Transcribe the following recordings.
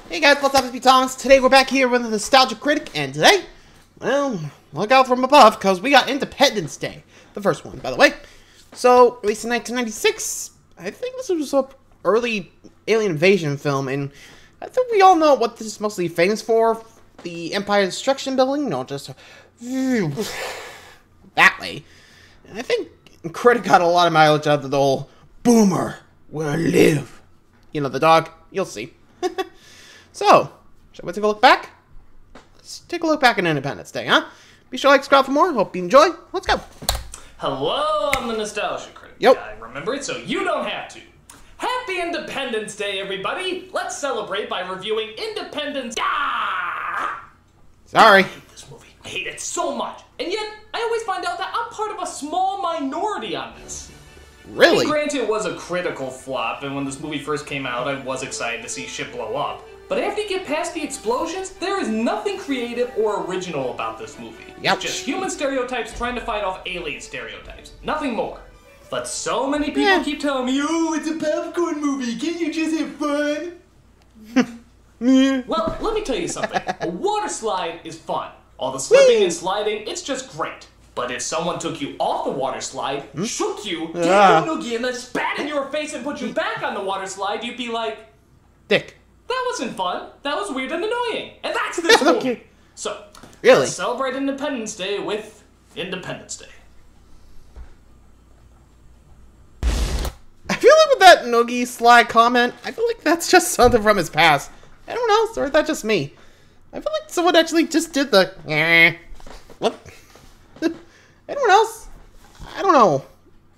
Hey guys, what's up? It's me, Thomas. Today we're back here with the Nostalgia Critic, and today, well, look out from above, because we got Independence Day. The first one, by the way. So, released in 1996. I think this was an early alien invasion film, and I think we all know what this is mostly famous for. The Empire Destruction Building, no, just that way. And I think Critic got a lot of mileage out of the whole Boomer will live. You know, the dog. You'll see. So, shall we take a look back? Let's take a look back at Independence Day, huh? Be sure to like, subscribe for more. Hope you enjoy. Let's go. Hello, I'm the Nostalgia Critic. Yep. I remember it so you don't have to. Happy Independence Day, everybody! Let's celebrate by reviewing Independence. Sorry. I hate this movie. I hate it so much. And yet, I always find out that I'm part of a small minority on this. Really? I mean, granted, it was a critical flop, and when this movie first came out, I was excited to see shit blow up. But after you get past the explosions, there is nothing creative or original about this movie. Yep. It's just human stereotypes trying to fight off alien stereotypes. Nothing more. But so many people keep telling me, oh, it's a popcorn movie, can't you just have fun? Well, let me tell you something. A water slide is fun. All the slipping and sliding, it's just great. But if someone took you off the water slide, shook you, gave you a noogie, and then spat in your face and put you back on the water slide, you'd be like, Dick. that wasn't fun. That was weird and annoying. And that's this movie. So, Really? let's celebrate Independence Day with Independence Day. I feel like with that noogie slide comment, I feel like that's just something from his past. I don't know, or is that just me? I feel like someone actually just did the what? Anyone else? I don't know.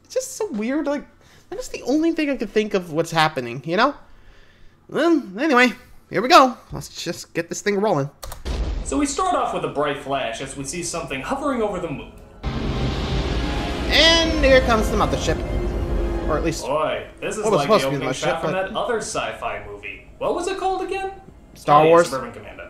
It's just so weird. Like, that's just the only thing I could think of what's happening, you know? Well, anyway, here we go. Let's just get this thing rolling. So we start off with a bright flash as we see something hovering over the moon. And here comes the mothership. Or at least... Boy, this is what was like supposed the to be the opening shot mothership, from but... that other sci-fi movie. What was it called again? Star Wars. Suburban Commando.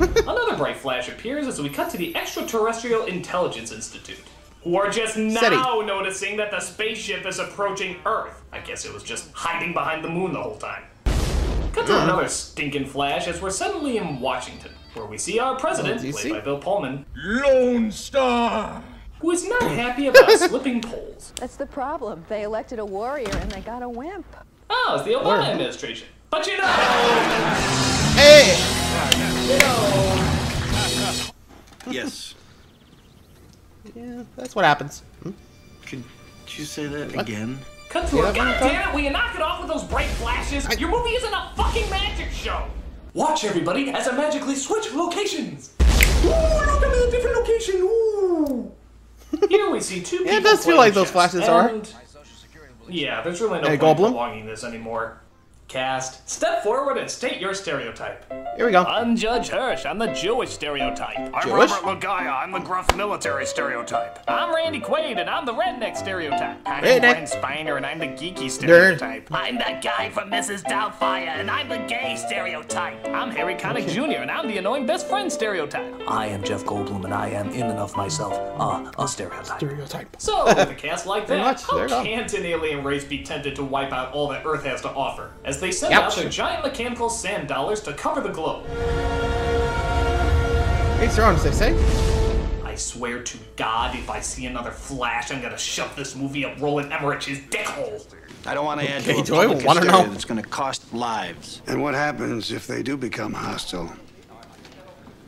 Another bright flash appears as we cut to the Extraterrestrial Intelligence Institute, who are just now noticing that the spaceship is approaching Earth. I guess it was just hiding behind the moon the whole time. Cut to another stinking flash as we're suddenly in Washington, where we see our president, played by Bill Pullman, Lone Star, who is not happy about slipping polls. That's the problem. They elected a warrior and they got a wimp. Oh, it's the Obama administration. But you know... Hey! You know... Yes. Yeah, that's what happens. Could you say that again? Cut to it. God damn it, will you knock it off with those bright flashes? Your movie isn't a fucking magic show! Watch, everybody, as I magically switch locations! Ooh, look at a different location, ooh! Here we see two people Yeah, it does feel like those flashes are. Yeah, there's really no point prolonging this anymore. Cast, step forward and state your stereotype. Here we go. I'm Judge Hirsch. I'm the Jewish stereotype. I'm Jewish? Robert Lagaya. I'm the gruff military stereotype. I'm Randy Quaid, and I'm the redneck stereotype. I'm Redneck. Brent Spiner, and I'm the geeky stereotype. I'm that guy from Mrs. Doubtfire, and I'm the gay stereotype. I'm Harry Connick Jr., and I'm the annoying best friend stereotype. I am Jeff Goldblum, and I am in and of myself a stereotype. Stereotype. So, with a cast like that, much. how There you go. can't an alien race be tempted to wipe out all that Earth has to offer? As they send out their giant mechanical sand dollars to cover the globe. It's your own, as they say. I swear to God, if I see another flash, I'm gonna shove this movie up Roland Emmerich's dick hole. I don't want to add Okay, to a do I public wanna hysteria know? that's going to cost lives. And what happens if they do become hostile?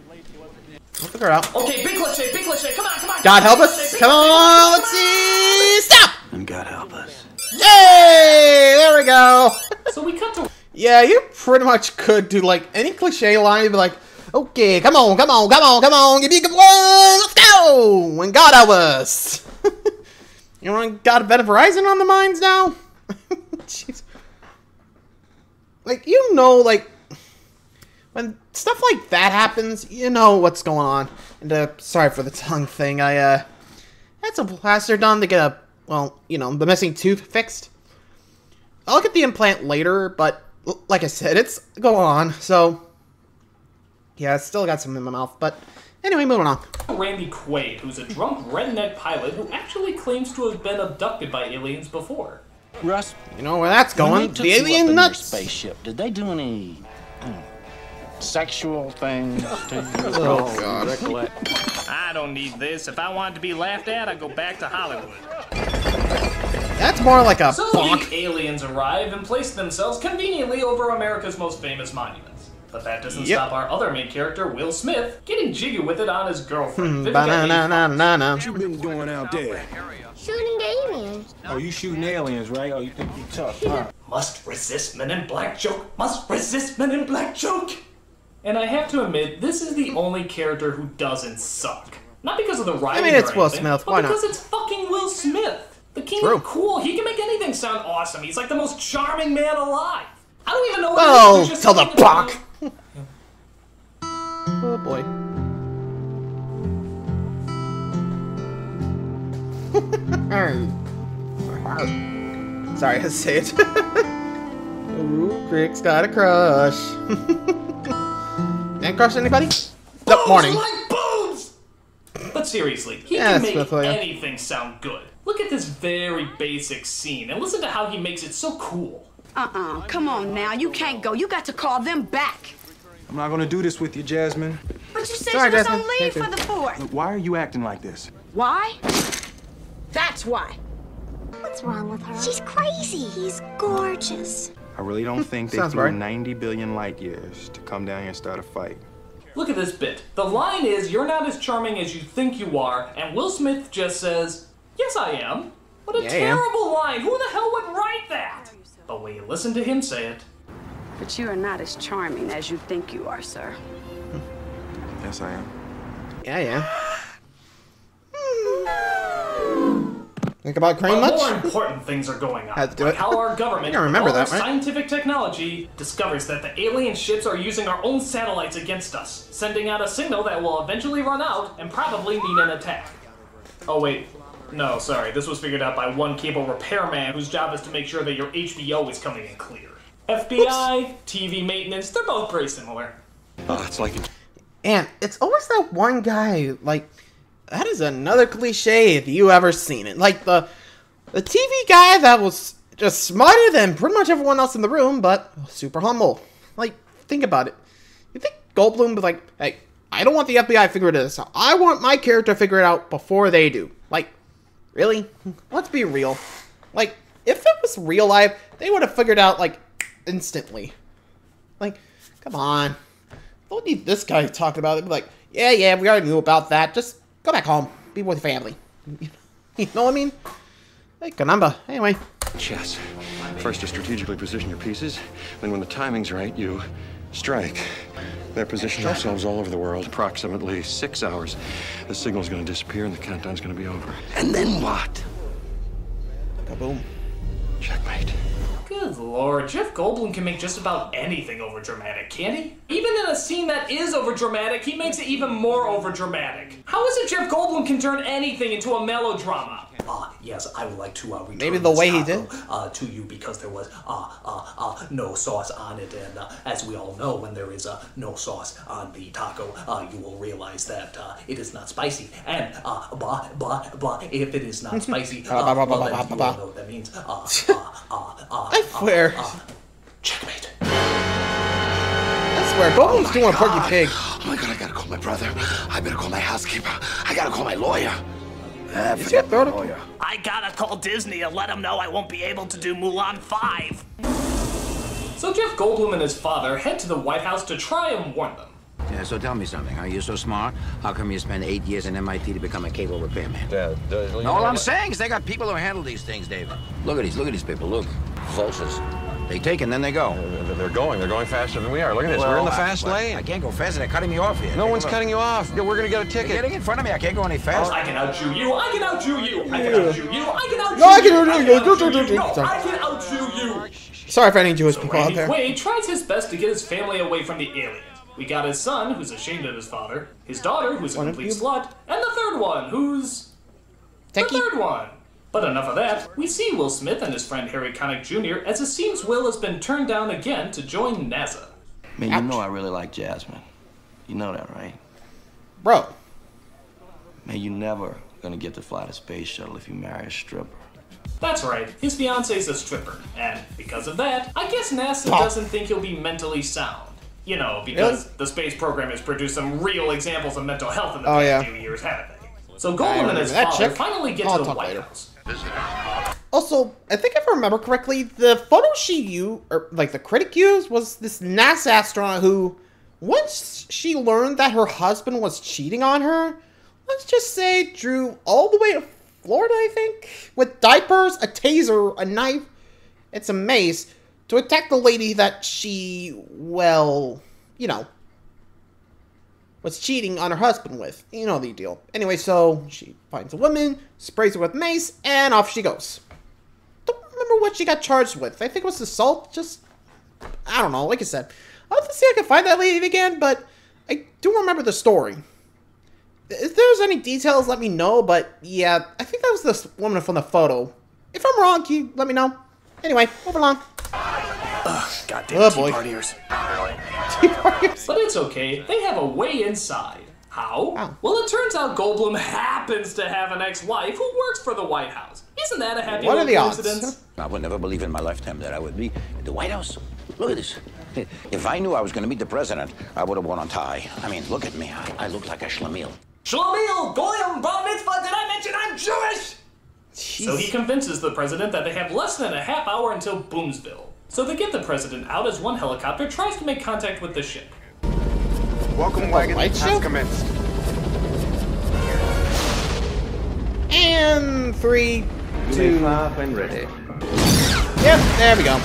We'll figure it out. Okay, big cliche, come on, come on. God help us. Come on, let's see. Stop! And God help us. Yay! There we go. So we cut to... Yeah, you pretty much could do like any cliche line. You'd be like, okay, come on, come on, come on, come on, give me a good one, let's go! When God help us. You want got a better Verizon on the minds now? Jeez. Like, you know, like, when stuff like that happens, you know what's going on. And, sorry for the tongue thing, I, had some plaster done to get a, well, you know, the missing tooth fixed. I'll get the implant later, but, like I said, it's going on, so, yeah, I still got some in my mouth, but, anyway, moving on. Randy Quaid, who's a drunk redneck pilot who actually claims to have been abducted by aliens before. Russ, You know where that's going, the alien nuts! Spaceship, did they do any sexual things to use. Oh, God. I don't need this. If I wanted to be laughed at, I'd go back to Hollywood. That's more like a So bonk. the aliens arrive and place themselves conveniently over America's most famous monuments. But that doesn't stop our other main character, Will Smith, getting jiggy with it on his girlfriend. Banana. What you been doing out there? Shooting aliens. Oh, you shooting aliens, right? Oh, you think you tough, huh? Must resist Men in Black joke. Must resist Men in Black joke. And I have to admit, this is the only character who doesn't suck. Not because of the writing, it's or Will anything, Smith. but Why not? because it's fucking Will Smith. The king True. of cool. He can make anything sound awesome. He's like the most charming man alive. I don't even know what Oh, it is. There's just tell the something about bonk. him. Oh boy. Sorry, I had to say it. Ooh, Crick's got a crush. Didn't crush anybody? Nope, morning. Like boobs! But seriously, he Yeah, can make Smith, will ya? anything sound good. Look at this very basic scene and listen to how he makes it so cool. Come on now. You can't go. You got to call them back. I'm not gonna do this with you, Jasmine. But you said Sorry, you was Jasmine. on leave Can't for the 4th. Look, why are you acting like this? Why? That's why. What's wrong with her? She's crazy. He's gorgeous. I really don't think they Sounds flew right. 90 billion light years to come down here and start a fight. Look at this bit. The line is, "You're not as charming as you think you are," and Will Smith just says, "Yes, I am." What a Yeah, I am. terrible line. Who the hell would write that? But when you listen to him say it, But you are not as charming as you think you are, sir. Yes, I am. Yeah. Think about Crane but much? more important things are going on. Had to do Like it. how our government, I remember with all that, our right? scientific technology, discovers that the alien ships are using our own satellites against us, sending out a signal that will eventually run out and probably mean an attack. Oh wait, no, sorry. This was figured out by one cable repairman whose job is to make sure that your HBO is coming in clear. FBI, TV maintenance, they're both very similar. Oh, it's like... And it's always that one guy, like, that is another cliche if you ever seen it. Like, the TV guy that was just smarter than pretty much everyone else in the room, but super humble. Like, think about it. You think Goldblum was like, hey, I don't want the FBI to figure this out. I want my character to figure it out before they do. Like, really? Let's be real. Like, if it was real life, they would have figured out, like, instantly. Like, come on. Don't need this guy talking about it. Be like, yeah, we already knew about that. Just go back home. Be with family. You know what I mean? Hey, Kanamba. Anyway. Chess. First, you strategically position your pieces. Then, when the timing's right, you strike. They're positioning themselves all over the world. Approximately 6 hours. The signal's going to disappear and the countdown's going to be over. And then what? Kaboom. Checkmate. Good lord, Jeff Goldblum can make just about anything overdramatic, can't he? Even in a scene that is overdramatic, he makes it even more overdramatic. How is it Jeff Goldblum can turn anything into a melodrama? Yes, I would like to return Maybe the way he did. to you because there was no sauce on it, and as we all know, when there is no sauce on the taco, you will realize that it is not spicy. And but if it is not spicy, well, then you will know what that means. I swear. Checkmate. I swear, Goldblum's doing a Porky Pig. Oh my god, I gotta call my brother. I better call my housekeeper. I gotta call my lawyer. Is he a throat of- I gotta call Disney and let them know I won't be able to do Mulan 5. So Jeff Goldblum and his father head to the White House to try and warn them. Yeah, so tell me something. Are you so smart? How come you spend 8 years in MIT to become a cable repairman? No, all I'm saying is they got people who handle these things, David. Look at these people. Look, vultures. They take and then they go. They're going faster than we are. Look at this, we're in the fast lane. I can't go faster. They're cutting me off here. No one's cutting you off. We're gonna get a ticket. They're getting in front of me. I can't go any faster. I can out-Jew you, I can out-Jew you, I can out-Jew you, I can out-Jew No, I you, can I out-Jew you. I can out-Jew you. Sorry for any Jewish So people out Randy there. Quaid tries his best to get his family away from the aliens. We got his son, who's ashamed of his father, his daughter, who's a complete slut, and the third one, who's... the third one. But enough of that. We see Will Smith and his friend Harry Connick Jr. as it seems Will has been turned down again to join NASA. Man, you know I really like Jasmine. You know that, right? Bro. Man, you never gonna get to fly the space shuttle if you marry a stripper. That's right, his fiance's a stripper, and because of that, I guess NASA doesn't think he'll be mentally sound. You know, because the space program has produced some real examples of mental health in the past few years, haven't they? So Goldblum and his father finally get to the White House. Also, I think if I remember correctly, the photo she used, or like the critic used, was this NASA astronaut who, once she learned that her husband was cheating on her, let's just say drew all the way to Florida, I think, with diapers, a taser, a knife, and some mace to attack the lady that she, well, you know, was cheating on her husband with. You know the deal. Anyway, so she finds a woman, sprays her with mace, and off she goes. Don't remember what she got charged with. I think it was assault. Just, I don't know. Like I said, I'll have to see if I can find that lady again, but I do remember the story. If there's any details, let me know, but yeah, I think that was this woman from the photo. If I'm wrong, can you let me know? Anyway, move along. Goddamn Tea Partiers. But it's okay, they have a way inside. How? Well, it turns out Goldblum happens to have an ex-wife who works for the White House. Isn't that a happy little coincidence? I would never believe in my lifetime that I would be in the White House. Look at this. If I knew I was going to meet the president, I would have worn a tie. I mean, look at me. I look like a schlemiel. Schlemiel, Goyim, Bar Mitzvah, did I mention I'm Jewish? Jeez. So he convinces the president that they have less than a half hour until Boomsville. So they get the president out as one helicopter tries to make contact with the ship. Welcome wagon has commenced. And 3, 2, when ready. Yep, there we go.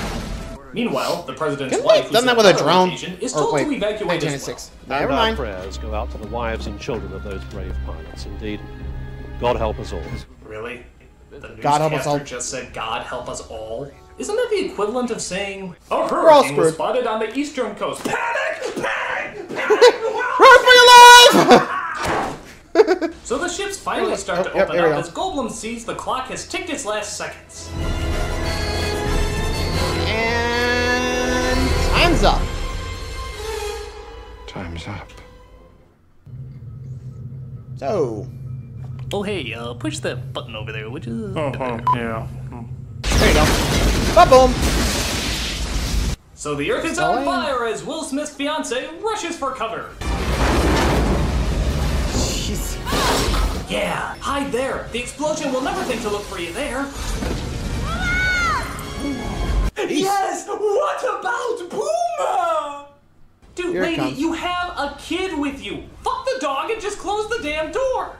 Meanwhile, the president's wife, done that with a drone. Is told to evacuate as well. Never mind. Prayers go out to the wives and children of those brave pilots. Indeed, God help us all. Really? The God help us all. newscaster just said, God help us all? Isn't that the equivalent of saying, a We're all hurricane was screwed. spotted on the eastern coast? Panic! Panic! Run for your life! So the ships finally start to open up as Goldblum sees the clock has ticked its last seconds. And time's up. Time's up. So. Oh hey, push that button over there, would you? Yeah. There you go. Ba-boom. So the Earth is on fire as Will Smith's fiance rushes for cover. Jeez. Yeah, hide there. The explosion will never think to look for you there. Yes! What about Puma? Dude, Here lady, you have a kid with you. Fuck the dog and just close the damn door.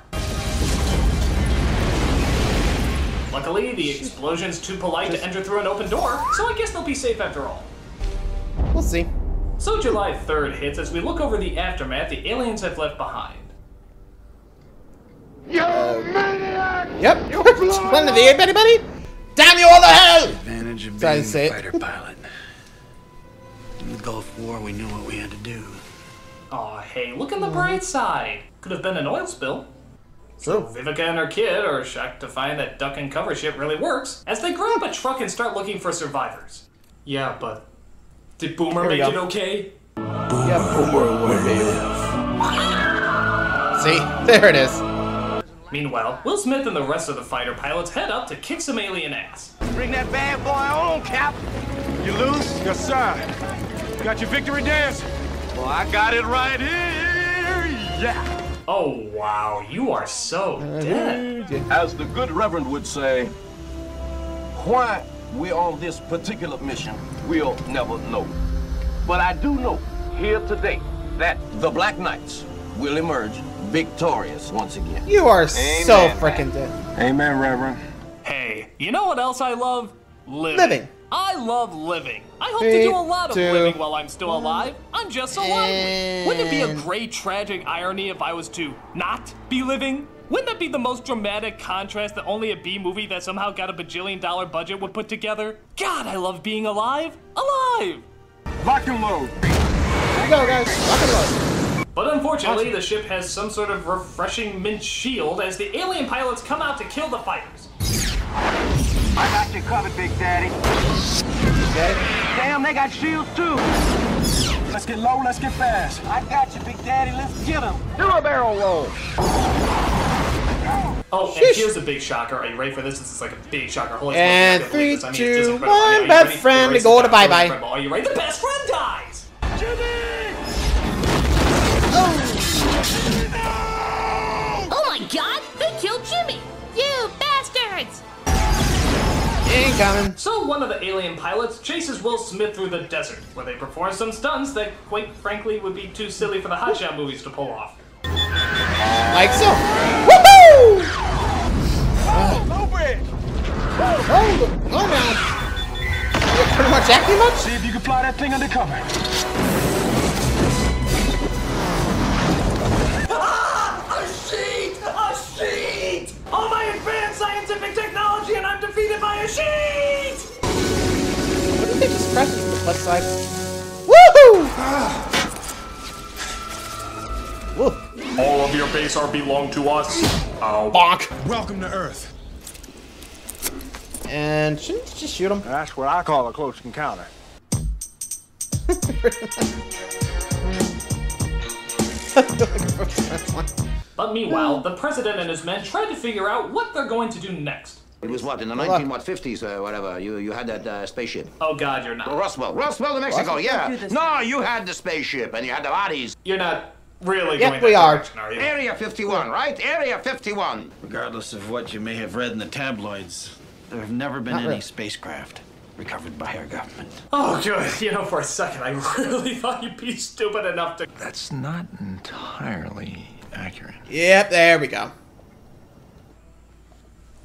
Luckily, the explosion's too polite to enter through an open door, so I guess they'll be safe after all. We'll see. So July 3rd hits as we look over the aftermath the aliens have left behind. You maniac! Yep. Plan of the ape, anybody? Damn you all to hell! Advantage of Sorry being to say a it. fighter pilot. In the Gulf War, we knew what we had to do. Aw, hey, look on the bright side. Could have been an oil spill. So Vivica and her kid are shocked to find that duck and cover shit really works, as they grab a truck and start looking for survivors. Yeah, but did Boomer make it okay? Yeah, Boomer would be. See? There it is. Meanwhile, Will Smith and the rest of the fighter pilots head up to kick some alien ass. Bring that bad boy on, Cap. You lose? Yes, sir. Got your victory dance? Well, I got it right here. Yeah. Oh, wow, you are so dead. As the good Reverend would say, why we're on this particular mission, we'll never know. But I do know here today that the Black Knights will emerge victorious once again. You are so freaking dead. Amen, Reverend. Hey, you know what else I love? Living. I love living. I hope to do a lot of living while I'm still alive. I'm just so lively. Wouldn't it be a great tragic irony if I was to not be living? Wouldn't that be the most dramatic contrast that only a B movie that somehow got a bajillion-dollar budget would put together? God, I love being alive. Alive! Lock and load. There you go, guys. Lock and load. But unfortunately, the ship has some sort of refreshing mint shield as the alien pilots come out to kill the fighters. I got you covered, Big Daddy. Damn, they got shields too. Let's get low, let's get fast. I got you, Big Daddy. Let's get them. Do a barrel roll. Oh, and here's a big shocker. Are you ready for this? This is like a big shocker. Holy and smoke, 3, I mean, 2, 1, best friend to go to bye-bye. Are you ready? The best friend dies! Jimmy! coming. So one of the alien pilots chases Will Smith through the desert, where they perform some stunts that, quite frankly, would be too silly for the hotshot movies to pull off. Like so. Woohoo! Oh now. You're pretty much acting much? See if you can fly that thing undercover. A sheet! A sheet! All my advanced scientific technology and I'm defeated by a sheet! What did they just press to the left side? Woohoo! All of your base are belong to us. Oh. Bonk. Welcome to Earth. And shouldn't you just shoot him? That's what I call a close encounter. But meanwhile, the president and his men tried to figure out what they're going to do next. It was what, in the 1950s or whatever, you had that spaceship. Oh God, you're not. Roswell, New Mexico, yeah. No, you had the spaceship and you had the bodies. You're not really yep, going we that are. direction, are you? Area 51, right? Area 51. Regardless of what you may have read in the tabloids, there have never been any spacecraft recovered by our government. Oh, good. You know, for a second, I really thought you'd be stupid enough to... That's not entirely accurate. Yep, there we go.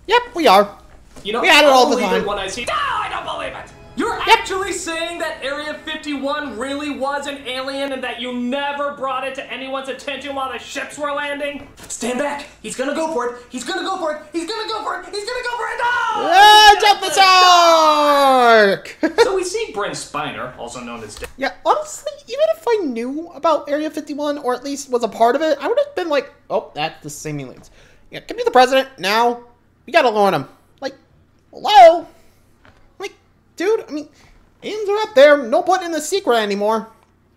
Yep, we are. You know, we had it all the believe time. It when I see... No, I don't believe it! You're actually saying that Area 51 really was an alien and that you never brought it to anyone's attention while the ships were landing? Stand back! He's gonna go for it! He's gonna go for it! He's gonna go for it! He's gonna go for it! No! Jump the shark! So we see Brent Spiner, also known as... Yeah, honestly, even if I knew about Area 51, or at least was a part of it, I would have been like, oh, that's the same aliens. Yeah, give me the president now. We gotta learn him. Like, hello? Dude, I mean, aliens are up there. No point in the secret anymore.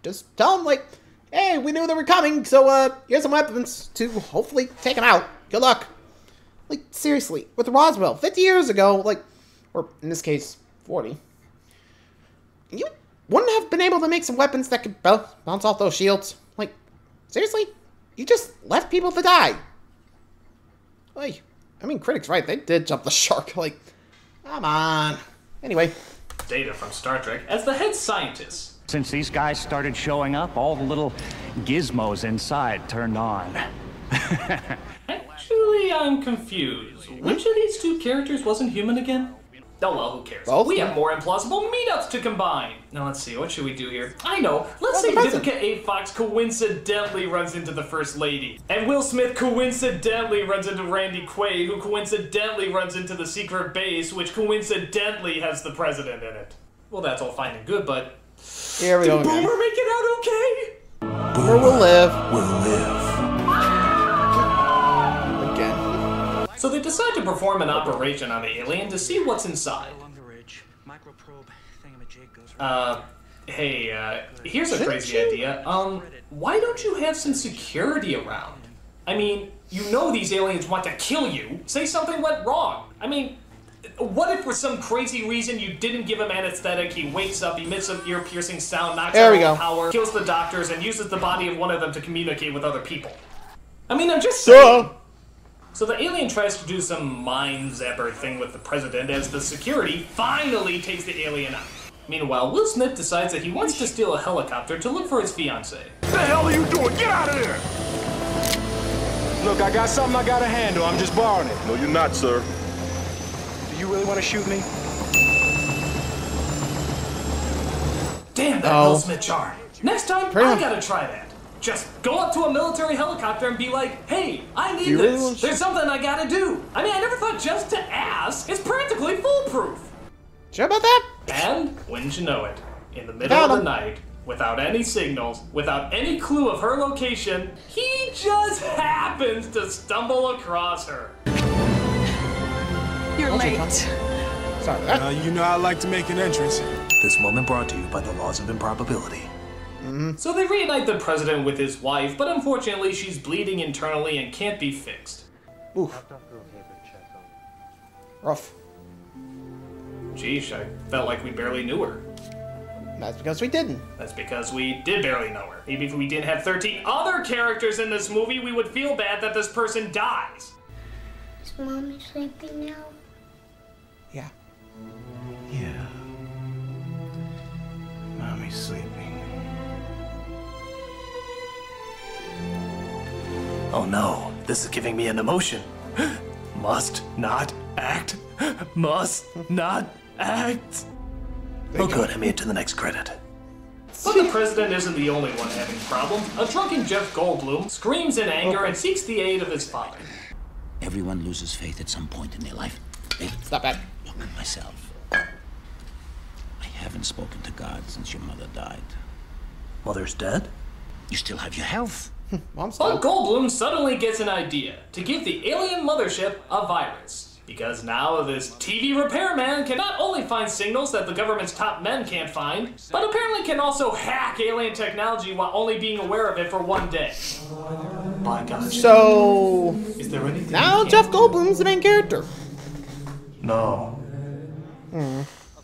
Just tell them, like, hey, we knew they were coming, so, here's some weapons to hopefully take them out. Good luck. Like, seriously, with Roswell, 50 years ago, like, or in this case, 40, you wouldn't have been able to make some weapons that could bounce off those shields. Like, seriously? You just left people to die. Like, I mean, Critic's right. They did jump the shark. Like, come on. Anyway. Data from Star Trek as the head scientist. Since these guys started showing up, all the little gizmos inside turned on. Actually, I'm confused. Which of these two characters wasn't human again? Oh well, who cares? Both? We have more implausible meetups to combine. Now let's see, what should we do here? I know, let's say Vivica A. Fox coincidentally runs into the First Lady. And Will Smith coincidentally runs into Randy Quaid, who coincidentally runs into the secret base, which coincidentally has the president in it. Well, that's all fine and good, but... Here we go Did again. Boomer make it out okay? Boomer will live. Will live. So they decide to perform an operation on the alien to see what's inside. Hey, here's a crazy idea. Why don't you have some security around? I mean, you know these aliens want to kill you. Say something went wrong. I mean, what if for some crazy reason you didn't give him anesthetic, he wakes up, emits an ear-piercing sound, knocks out all power, kills the doctors, and uses the body of one of them to communicate with other people? I mean, I'm just saying. So the alien tries to do some mind zapper thing with the president as the security finally takes the alien out. Meanwhile, Will Smith decides that he wants to steal a helicopter to look for his fiancée. What the hell are you doing? Get out of there! Look, I got something I gotta handle. I'm just borrowing it. No, you're not, sir. Do you really want to shoot me? Damn that Will Smith charm. Next time, I gotta try that. Just go up to a military helicopter and be like, hey, I need this. There's something I gotta do. I mean, I never thought just to ask is practically foolproof. Sure about that? And, wouldn't you know it, in the middle of the night, without any signals, without any clue of her location, he just happens to stumble across her. You're late. Sorry. You know I like to make an entrance. This moment brought to you by the laws of improbability. So they reunite the president with his wife, but unfortunately she's bleeding internally and can't be fixed. Oof. Rough. Geesh, I felt like we barely knew her. That's because we didn't. That's because we did barely know her. Maybe if we didn't have 13 other characters in this movie, we would feel bad that this person dies. Is Mommy sleeping now? Yeah. me sleeping. Oh no, this is giving me an emotion. Must not act. Must not act. Oh good, I made it to the next credit. But the president isn't the only one having problems. A drunken Jeff Goldblum screams in anger and seeks the aid of his father. Everyone loses faith at some point in their life. Stop that. Look at myself. I haven't spoken to God since your mother died. Mother's dead? You still have your health. Mom's But Goldblum suddenly gets an idea to give the alien mothership a virus. Because now this TV repairman can not only find signals that the government's top men can't find, but apparently can also hack alien technology while only being aware of it for one day. My God. So is there anything now Jeff Goldblum's the main character. No.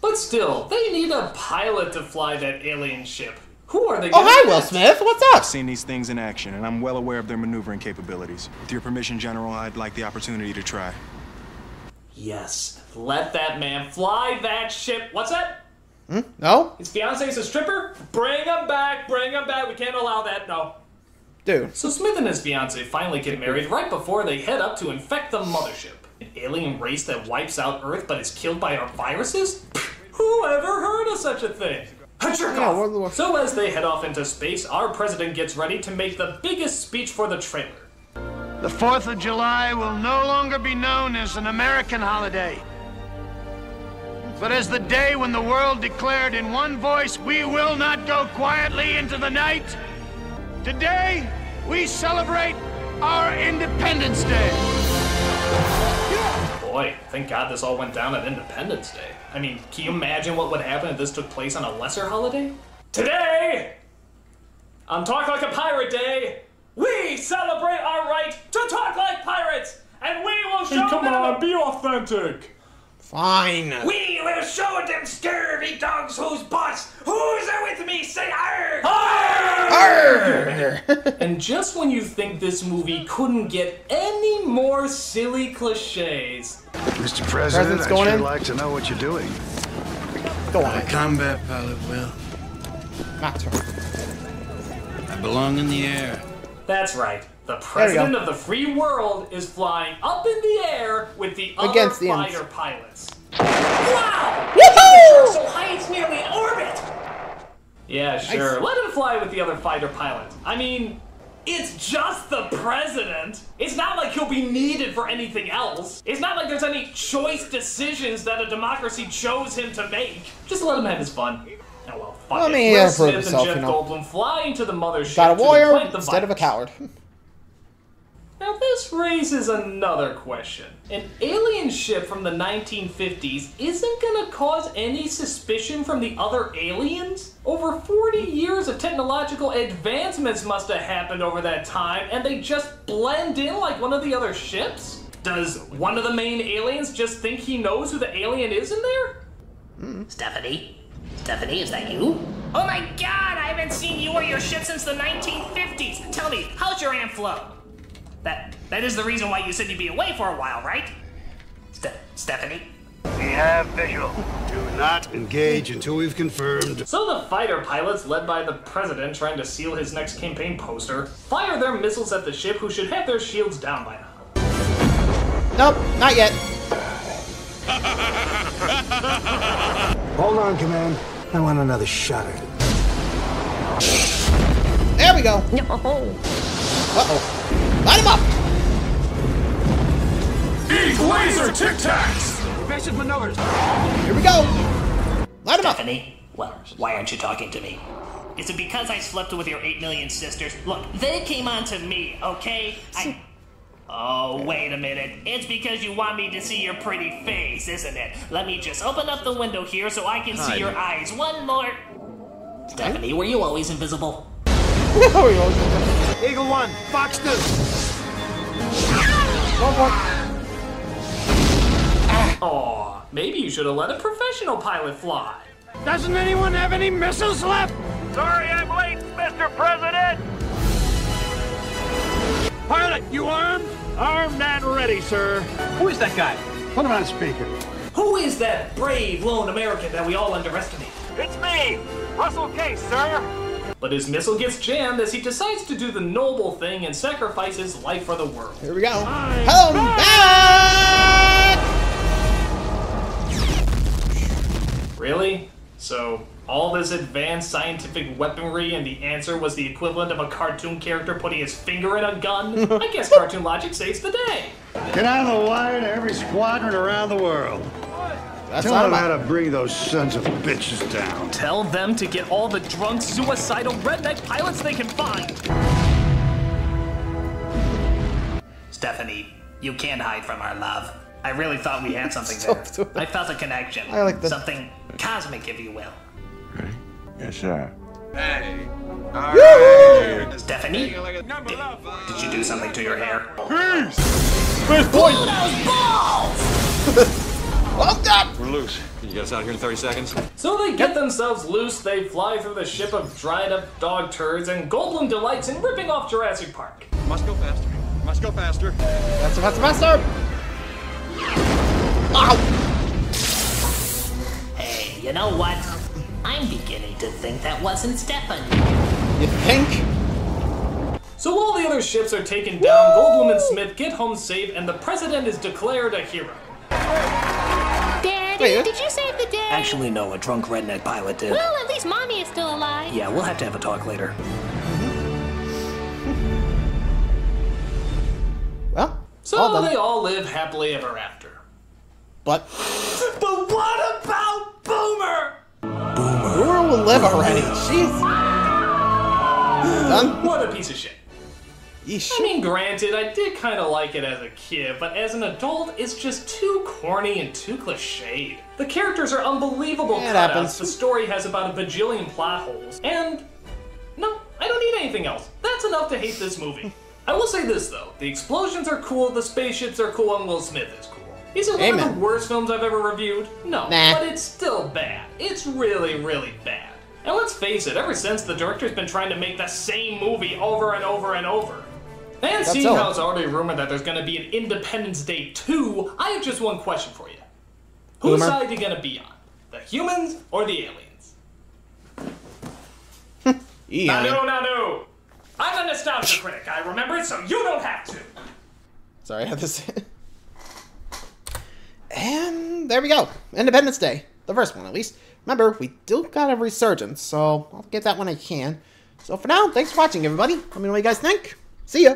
But still, they need a pilot to fly that alien ship. Who are they? Oh, hi, Will Smith. What's up? I've seen these things in action, and I'm well aware of their maneuvering capabilities. With your permission, General, I'd like the opportunity to try. Yes, let that man fly that ship. What's that? No? His fiance's a stripper? Bring him back, bring him back. We can't allow that, no. Dude. So Smith and his fiance finally get married right before they head up to infect the mothership. An alien race that wipes out Earth but is killed by our viruses? Who ever heard of such a thing? So as they head off into space, our president gets ready to make the biggest speech for the trailer. The 4th of July will no longer be known as an American holiday, but as the day when the world declared in one voice, we will not go quietly into the night. Today, we celebrate our Independence Day. Boy, thank God this all went down at Independence Day. I mean, can you imagine what would happen if this took place on a lesser holiday? Today, on Talk Like a Pirate Day, we celebrate our right to talk like pirates, and we will show them... be authentic. Fine. We will show them scurvy dogs whose butts. Who's there with me? Say arr! Arr! And just when you think this movie couldn't get any more silly cliches... Mr. President, I'd sure like to know what you're doing. Go on. A combat pilot, Will. Not true. I belong in the air. That's right. The president of the free world is flying up in the air with the other fighter pilots. Wow! Woohoo! So high it's nearly in orbit. Yeah, sure. Let him fly with the other fighter pilots. I mean, it's just the president. It's not like he'll be needed for anything else. It's not like there's any choice decisions that a democracy chose him to make. Just let him have his fun. Oh well, fuck it. Will Smith and Jeff Goldblum fly into the mothership Got a warrior to plant the instead of a coward. Now this raises another question. An alien ship from the 1950s isn't gonna cause any suspicion from the other aliens? Over 40 years of technological advancements must have happened over that time, and they just blend in like one of the other ships? Does one of the main aliens just think he knows who the alien is in there? Stephanie? Stephanie, is that you? Oh my God, I haven't seen you or your ship since the 1950s. Tell me, how's your Aunt Flo? That is the reason why you said you'd be away for a while, right? Stephanie? We have visual. Do not engage until we've confirmed. So the fighter pilots, led by the president trying to seal his next campaign poster, fire their missiles at the ship, who should have their shields down by now. Nope, not yet. Hold on, Command. I want another shot at it. There we go. No. Uh-oh. Light him up! Eat laser Tic Tacs! Evasive maneuvers. Here we go. Light him up. Stephanie? Well, why aren't you talking to me? Is it because I slept with your 8 million sisters? Look, they came on to me, okay? Oh, wait a minute. It's because you want me to see your pretty face, isn't it? Let me just open up the window here so I can see your eyes. One more. Stephanie, were you always invisible? Eagle 1, Fox 2. Aw, maybe you should have let a professional pilot fly. Doesn't anyone have any missiles left? Sorry I'm late, Mr. President! Pilot, you armed? Armed and ready, sir. Who is that guy? Put him on speaker. Who is that brave lone American that we all underestimate? It's me, That's okay, sir. But his missile gets jammed as he decides to do the noble thing and sacrifice his life for the world. Here we go. Hello, back! Really? So, all this advanced scientific weaponry and the answer was the equivalent of a cartoon character putting his finger in a gun? I guess cartoon logic saves the day. Get out of the wire to every squadron around the world. Tell them how to bring those sons of bitches down. Tell them to get all the drunk, suicidal redneck pilots they can find. Stephanie, you can't hide from our love. I really thought we had something there. I felt a connection. I like that. Something cosmic, if you will. Yes, sir. Hey. Alright. Stephanie, did you do something to your hair? Pluto's balls! Well done! We're loose. Can you get us out of here in 30 seconds? So they get themselves loose, they fly through the ship of dried up dog turds, and Goldblum delights in ripping off Jurassic Park. Must go faster. Must go faster. Faster, faster, faster! Ow! Hey, you know what? I'm beginning to think that wasn't Stephanie. You think? So while the other ships are taken down, Goldblum and Smith get home safe, and the president is declared a hero. Daddy, did you save the day? Actually, no, a drunk redneck pilot did. Well, at least Mommy is still alive. Yeah, we'll have to have a talk later. Well, so they all live happily ever after. But what about Boomer? Boomer will live already. Jeez. Done? What a piece of shit. Yeesh. I mean, granted, I did kind of like it as a kid, but as an adult, it's just too corny and too cliched. The characters are unbelievable Yeah, it cutouts, happens. the story has about a bajillion plot holes, and no, I don't need anything else. That's enough to hate this movie. I will say this, though. The explosions are cool, the spaceships are cool, and Will Smith is cool. Is it one of the worst films I've ever reviewed? No, but it's still bad. It's really, really bad. And let's face it, ever since the director's been trying to make the same movie over and over and over. And seeing how it's already rumored that there's going to be an Independence Day 2, I have just one question for you. Whose side are you going to be on? The humans or the aliens? No. I'm a nostalgia critic. I remember it, so you don't have to. Sorry, I had this. And there we go. Independence Day. The first one, at least. Remember, we still got a resurgence, so I'll get that when I can. So for now, thanks for watching, everybody. Let me know what you guys think. See ya!